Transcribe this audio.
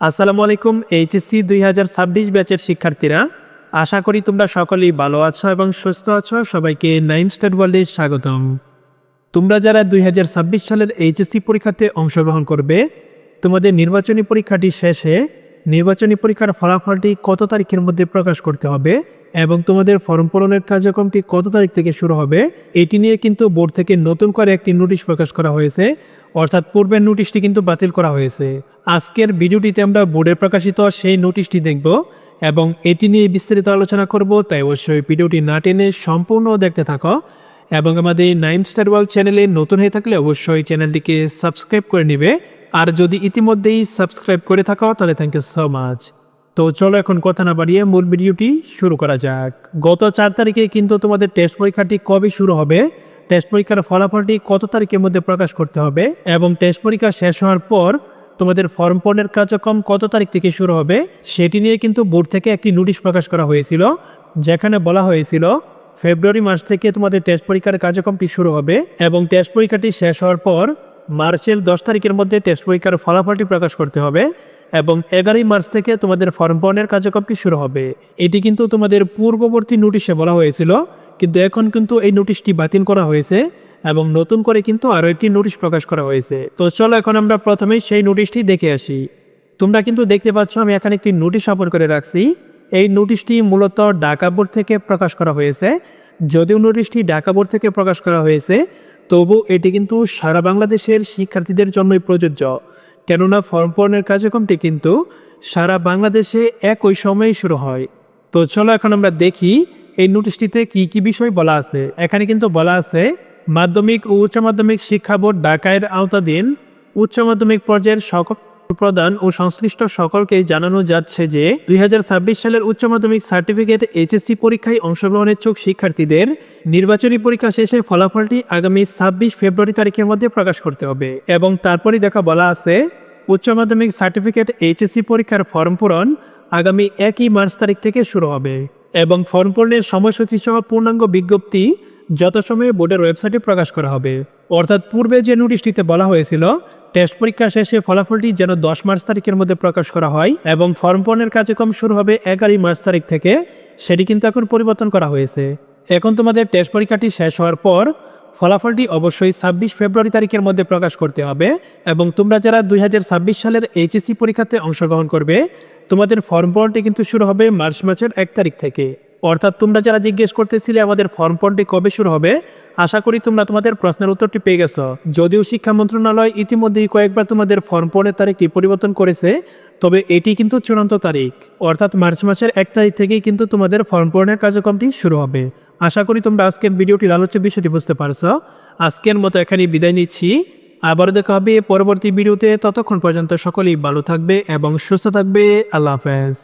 আসসালামু আলাইকুম। এইচএসসি 2026 ব্যাচের শিক্ষার্থীরা, আশা করি তোমরা সকলেই ভালো আছো এবং সুস্থ আছো। সবাইকে নাইম স্টাডি ওয়ার্ল্ডে স্বাগতম। তোমরা যারা 2026 সালের এইচএসসি পরীক্ষাতে অংশগ্রহণ করবে, তোমাদের নির্বাচনী পরীক্ষাটি শেষে নির্বাচনী পরীক্ষার ফলাফলটি কত তারিখের মধ্যে প্রকাশ করতে হবে এবং তোমাদের ফর্ম পূরণের কার্যক্রমটি কত তারিখ থেকে শুরু হবে, এটি নিয়ে কিন্তু বোর্ড থেকে নতুন করে একটি নোটিশ প্রকাশ করা হয়েছে। অর্থাৎ পূর্বের নোটিশটি কিন্তু বাতিল করা হয়েছে। আজকের ভিডিওটিতে আমরা বোর্ডের প্রকাশিত সেই নোটিশটি দেখব এবং এটি নিয়ে বিস্তারিত আলোচনা করব। তাই অবশ্যই ভিডিওটি না টেনে সম্পূর্ণ দেখতে থাকো এবং আমাদের নাইম স্টাডি ওয়ার্ল্ড চ্যানেলে নতুন হয়ে থাকলে অবশ্যই চ্যানেলটিকে সাবস্ক্রাইব করে নেবে। আর যদি ইতিমধ্যেই সাবস্ক্রাইব করে থাকো তাহলে থ্যাংক ইউ সো মাচ। তো চলো এখন কথা না বাড়িয়ে মূল ভিডিওটি শুরু করা যাক। গত 4 তারিখে কিন্তু তোমাদের টেস্ট পরীক্ষাটি কবে শুরু হবে, টেস্ট পরীক্ষার ফলাফলটি কত তারিখের মধ্যে প্রকাশ করতে হবে এবং টেস্ট পরীক্ষা শেষ হওয়ার পর তোমাদের ফর্ম পূরণের কার্যক্রম কত তারিখ থেকে শুরু হবে, সেটি নিয়ে কিন্তু বোর্ড থেকে একটি নোটিশ প্রকাশ করা হয়েছিল, যেখানে বলা হয়েছিল ফেব্রুয়ারি মাস থেকে তোমাদের টেস্ট পরীক্ষার কার্যক্রমটি শুরু হবে এবং টেস্ট পরীক্ষাটি শেষ হওয়ার পর মার্চের 10 তারিখের মধ্যে টেস্ট পরীক্ষার ফলাফলটি প্রকাশ করতে হবে এবং 11 মার্চ থেকে তোমাদের ফর্ম পূরণের কার্যক্রমটি শুরু হবে। এটি কিন্তু তোমাদের পূর্ববর্তী নোটিশে বলা হয়েছিল, কিন্তু এখন কিন্তু এই নোটিশটি বাতিল করা হয়েছে এবং নতুন করে কিন্তু আরও একটি নোটিশ প্রকাশ করা হয়েছে। তো চলো এখন আমরা প্রথমেই সেই নোটিশটি দেখে আসি। তোমরা কিন্তু দেখতে পাচ্ছ আমি এখানে একটি নোটিশ আপলোড করে রাখছি। এই নোটিশটি মূলত ঢাকা বোর্ড থেকে প্রকাশ করা হয়েছে। যদিও নোটিশটি ঢাকা বোর্ড থেকে প্রকাশ করা হয়েছে, তবু এটি কিন্তু সারা বাংলাদেশের শিক্ষার্থীদের জন্যই প্রযোজ্য, কেননা ফর্ম পূরণের কার্যক্রমটি কিন্তু সারা বাংলাদেশে একই সময়ে শুরু হয়। তো চলো এখন আমরা দেখি এই নোটিশটিতে কি কি বিষয় বলা আছে। এখানে কিন্তু বলা আছে, মাধ্যমিক ও উচ্চ মাধ্যমিক শিক্ষা বোর্ড ঢাকার আওতাধীন উচ্চ মাধ্যমিক পর্যায়ের সকল প্রদান ও সংশ্লিষ্ট সকলকে জানানো যাচ্ছে যে 2026 সালের উচ্চ মাধ্যমিক সার্টিফিকেট এইচএসসি পরীক্ষায় অংশগ্রহণের ইচ্ছুক শিক্ষার্থীদের নির্বাচনী পরীক্ষা শেষে ফলাফলটি আগামী 26 ফেব্রুয়ারি তারিখের মধ্যে প্রকাশ করতে হবে। এবং তারপরই দেখা বলা আছে, উচ্চ মাধ্যমিক সার্টিফিকেট এইচএসসি পরীক্ষার ফর্ম পূরণ আগামী 1 মার্চ তারিখ থেকে শুরু হবে এবং ফর্ম পূরণের সময়সূচি সহ পূর্ণাঙ্গ বিজ্ঞপ্তি যথাসময়ে বোর্ডের ওয়েবসাইটে প্রকাশ করা হবে। অর্থাৎ পূর্বে যে নোটিশটিতে বলা হয়েছিল টেস্ট পরীক্ষা শেষে ফলাফলটি যেন 10 মার্চ তারিখের মধ্যে প্রকাশ করা হয় এবং ফর্ম পূরণের কার্যক্রম শুরু হবে 11 মার্চ তারিখ থেকে, সেটি কিন্তু এখন পরিবর্তন করা হয়েছে। এখন তোমাদের টেস্ট পরীক্ষাটি শেষ হওয়ার পর ফলাফলটি অবশ্যই 26 ফেব্রুয়ারি তারিখের মধ্যে প্রকাশ করতে হবে এবং তোমরা যারা 2026 সালের এইচএসসি পরীক্ষাতে অংশগ্রহণ করবে, তোমাদের ফর্ম পূরণটি কিন্তু শুরু হবে মার্চ মাসের 1 তারিখ থেকে। অর্থাৎ তোমরা যারা জিজ্ঞেস করতেছিলে আমাদের ফর্ম পূরণটি কবে শুরু হবে, আশা করি তোমরা তোমাদের প্রশ্নের উত্তরটি পেয়ে গেছো। যদিও শিক্ষা মন্ত্রণালয় ইতিমধ্যেই কয়েকবার তোমাদের ফর্ম পূরণের তারিখটি পরিবর্তন করেছে, তবে এটি কিন্তু চূড়ান্ত তারিখ। অর্থাৎ মার্চ মাসের 1 তারিখ থেকেই কিন্তু তোমাদের ফর্ম পূরণের কার্যক্রমটি শুরু হবে। আশা করি তোমরা আজকের ভিডিওটির আলোচ্য বিষয়টি বুঝতে পারছো। আজকের মতো এখানেই বিদায় নিচ্ছি। আবারও দেখা হবে পরবর্তী ভিডিওতে। ততক্ষণ পর্যন্ত সকলেই ভালো থাকবে এবং সুস্থ থাকবে। আল্লাহ হাফেজ।